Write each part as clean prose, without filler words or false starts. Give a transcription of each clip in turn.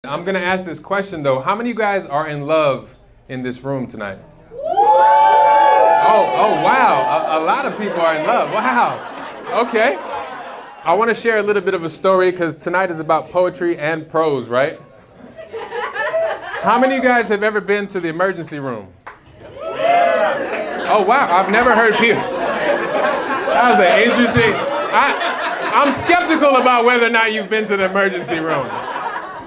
I'm gonna ask this question though. How many of you guys are in love in this room tonight? Oh wow. A lot of people are in love. Wow. Okay. I want to share a little bit of a story because tonight is about poetry and prose, right? How many of you guys have ever been to the emergency room? Oh wow. I've never heard people. That was an interesting. I'm skeptical about whether or not you've been to the emergency room.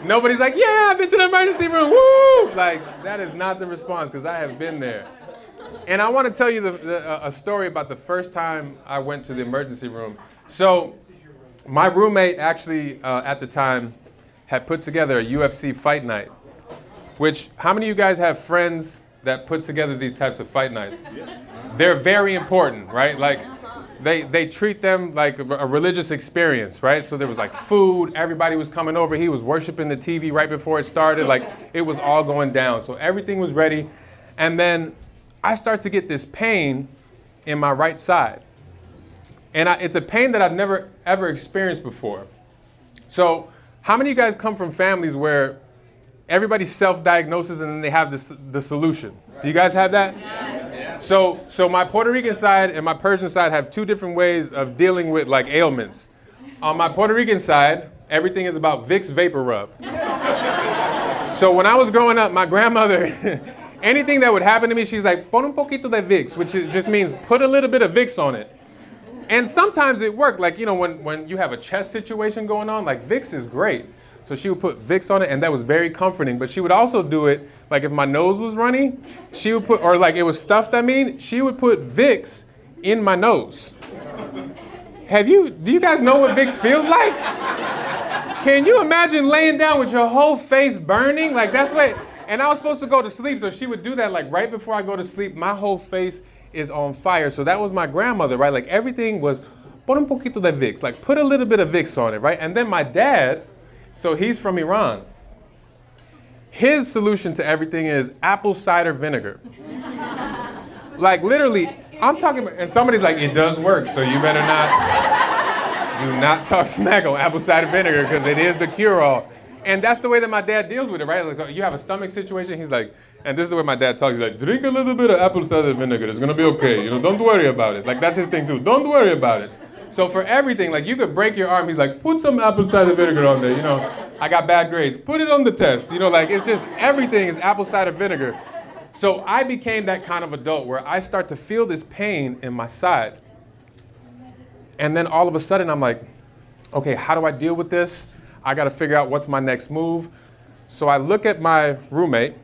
Nobody's like, yeah, I've been to the emergency room, woo! Like, that is not the response, because I have been there. And I want to tell you a story about the first time I went to the emergency room. So, my roommate actually, at the time, had put together a UFC fight night. Which, how many of you guys have friends that put together these types of fight nights? They're very important, right? Like, they treat them like a religious experience, right? So there was like food, everybody was coming over, he was worshiping the TV right before it started, like it was all going down. So everything was ready. And then I start to get this pain in my right side. And it's a pain that I've never ever experienced before. So how many of you guys come from families where everybody self-diagnoses and then they have the solution? Do you guys have that? So my Puerto Rican side and my Persian side have two different ways of dealing with like ailments. On my Puerto Rican side, everything is about Vicks Vapor Rub. So when I was growing up, my grandmother, anything that would happen to me, she's like, pon un poquito de Vicks, which just means put a little bit of Vicks on it. And sometimes it worked. Like, you know, when you have a chest situation going on, like Vicks is great. So she would put Vicks on it, and that was very comforting. But she would also do it, like if my nose was runny, she would put, or like it was stuffed, she would put Vicks in my nose. Do you guys know what Vicks feels like? Can you imagine laying down with your whole face burning? Like that's what, and I was supposed to go to sleep, so she would do that like right before I go to sleep, my whole face is on fire. So that was my grandmother, right? Like everything was, pon un poquito de Vicks, like put a little bit of Vicks on it, right? And then my dad, so he's from Iran. His solution to everything is apple cider vinegar. Like literally, I'm talking about, and somebody's like, it does work, so you better do not talk smack on apple cider vinegar because it is the cure-all. And that's the way that my dad deals with it, right? Like you have a stomach situation, he's like, and this is the way my dad talks, he's like, drink a little bit of apple cider vinegar, it's gonna be okay, don't worry about it. Like that's his thing too, don't worry about it. So for everything, like you could break your arm, he's like, put some apple cider vinegar on there, I got bad grades, put it on the test, like it's just, everything is apple cider vinegar. So I became that kind of adult where I start to feel this pain in my side. And then all of a sudden I'm like, okay, how do I deal with this? I gotta figure out what's my next move. So I look at my roommate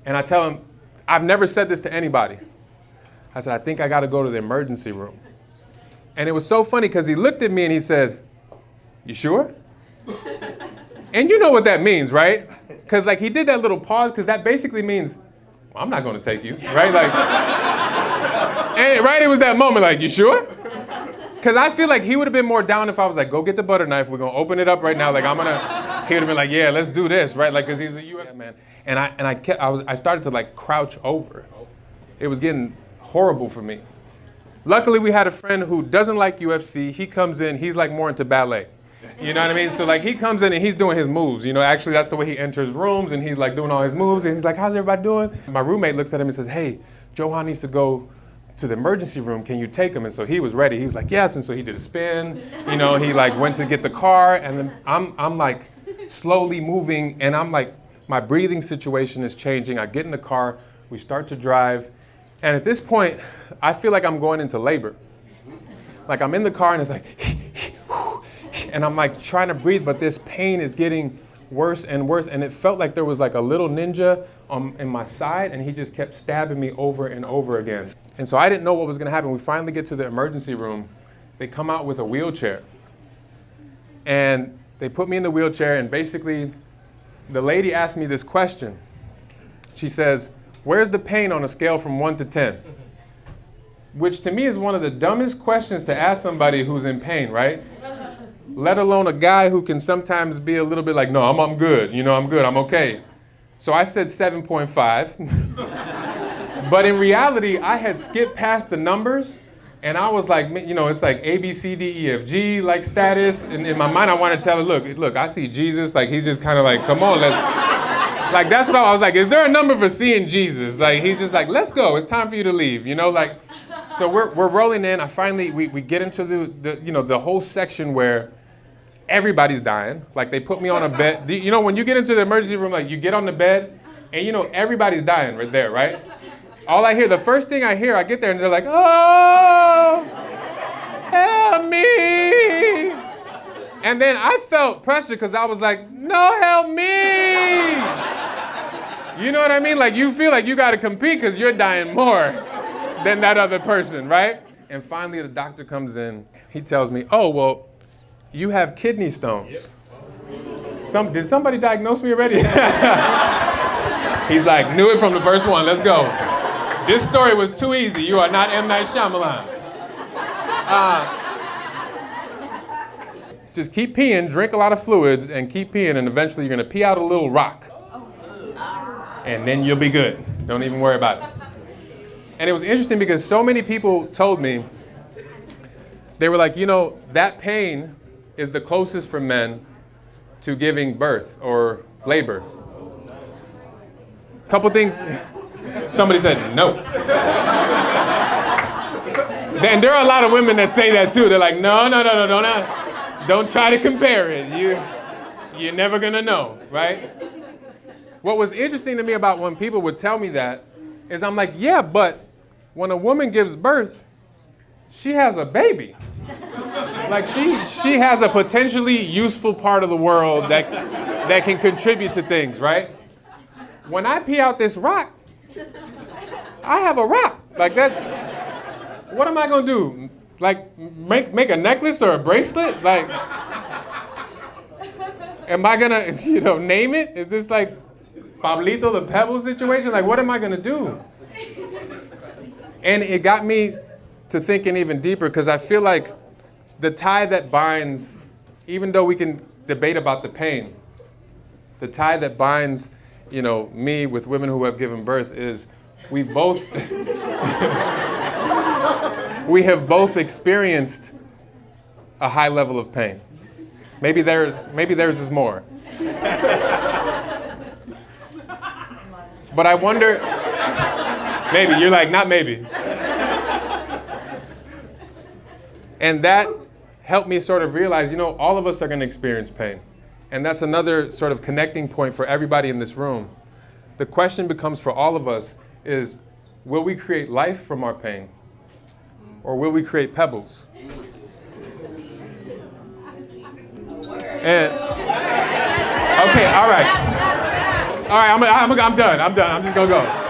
and I tell him, I've never said this to anybody. I said, I think I gotta go to the emergency room. And it was so funny because he looked at me and he said, you sure? And you know what that means, right? Because like he did that little pause because that basically means, well, I'm not going to take you, right? Like, and right, it was that moment like, you sure? Because I feel like he would have been more down if I was like, go get the butter knife, we're going to open it up right now. Like he would have been like, yeah, let's do this, right? Like, because he's a UFC man. And I started to like crouch over. It was getting horrible for me. Luckily, we had a friend who doesn't like UFC. He comes in, he's like more into ballet. You know what I mean? So like he comes in and he's doing his moves. Actually that's the way he enters rooms and he's like doing all his moves and he's like, how's everybody doing? My roommate looks at him and says, hey, Johan needs to go to the emergency room. Can you take him? And so he was ready. He was like, yes. And so he did a spin. He like went to get the car and then I'm like slowly moving and I'm like, my breathing situation is changing. I get in the car, we start to drive. And at this point, I feel like I'm going into labor. Like I'm in the car and it's like, and I'm like trying to breathe, but this pain is getting worse and worse. And it felt like there was like a little ninja in my side and he just kept stabbing me over and over again. And so I didn't know what was gonna happen. We finally get to the emergency room. They come out with a wheelchair. And they put me in the wheelchair and basically the lady asked me this question. She says, where's the pain on a scale from 1 to 10? Which to me is one of the dumbest questions to ask somebody who's in pain, right? Let alone a guy who can sometimes be a little bit like, no, I'm good, I'm good, I'm okay. So I said 7.5. But in reality, I had skipped past the numbers And I was like, it's like A, B, C, D, E, F, G, like status. And in my mind, I want to tell her, look, I see Jesus. Like, he's just kind of like, come on, let's. Like, that's what I was like, is there a number for seeing Jesus? Like, he's just like, let's go. It's time for you to leave, like. So we're rolling in. I finally, we get into the whole section where everybody's dying. Like, they put me on a bed. When you get into the emergency room, like, you get on the bed, and everybody's dying right there, right? All I hear, the first thing I hear, I get there and they're like, oh, help me. And then I felt pressure because I was like, no, help me. You know what I mean? Like, you feel like you got to compete because you're dying more than that other person, right? And finally the doctor comes in. He tells me, oh, well, you have kidney stones. Did somebody diagnose me already? He's like, knew it from the first one. Let's go. This story was too easy. You are not M. Night Shyamalan. Just keep peeing, drink a lot of fluids, and keep peeing, and eventually you're going to pee out a little rock. And then you'll be good. Don't even worry about it. And it was interesting because so many people told me, they were like, that pain is the closest for men to giving birth or labor. Couple things. Somebody said no. And there are a lot of women that say that too. They're like, no, don't try to compare it. You're never gonna know, right? What was interesting to me about when people would tell me that is I'm like, yeah, but when a woman gives birth, she has a baby. Like she has a potentially useful part of the world that can contribute to things, right? When I pee out this rock, I have a rock. Like what am I gonna do? Like make a necklace or a bracelet? Like, am I gonna, name it? Is this like Pablito the Pebble situation? Like, what am I gonna do? And it got me to thinking even deeper because I feel like the tie that binds, even though we can debate about the pain, the tie that binds, me with women who have given birth is we have both experienced a high level of pain. Maybe theirs is more. But I wonder, maybe, you're like, not maybe. And that helped me sort of realize, all of us are going to experience pain. And that's another sort of connecting point for everybody in this room. The question becomes for all of us is, will we create life from our pain? Or will we create pebbles? And, okay, all right. All right, I'm done. I'm just going to go.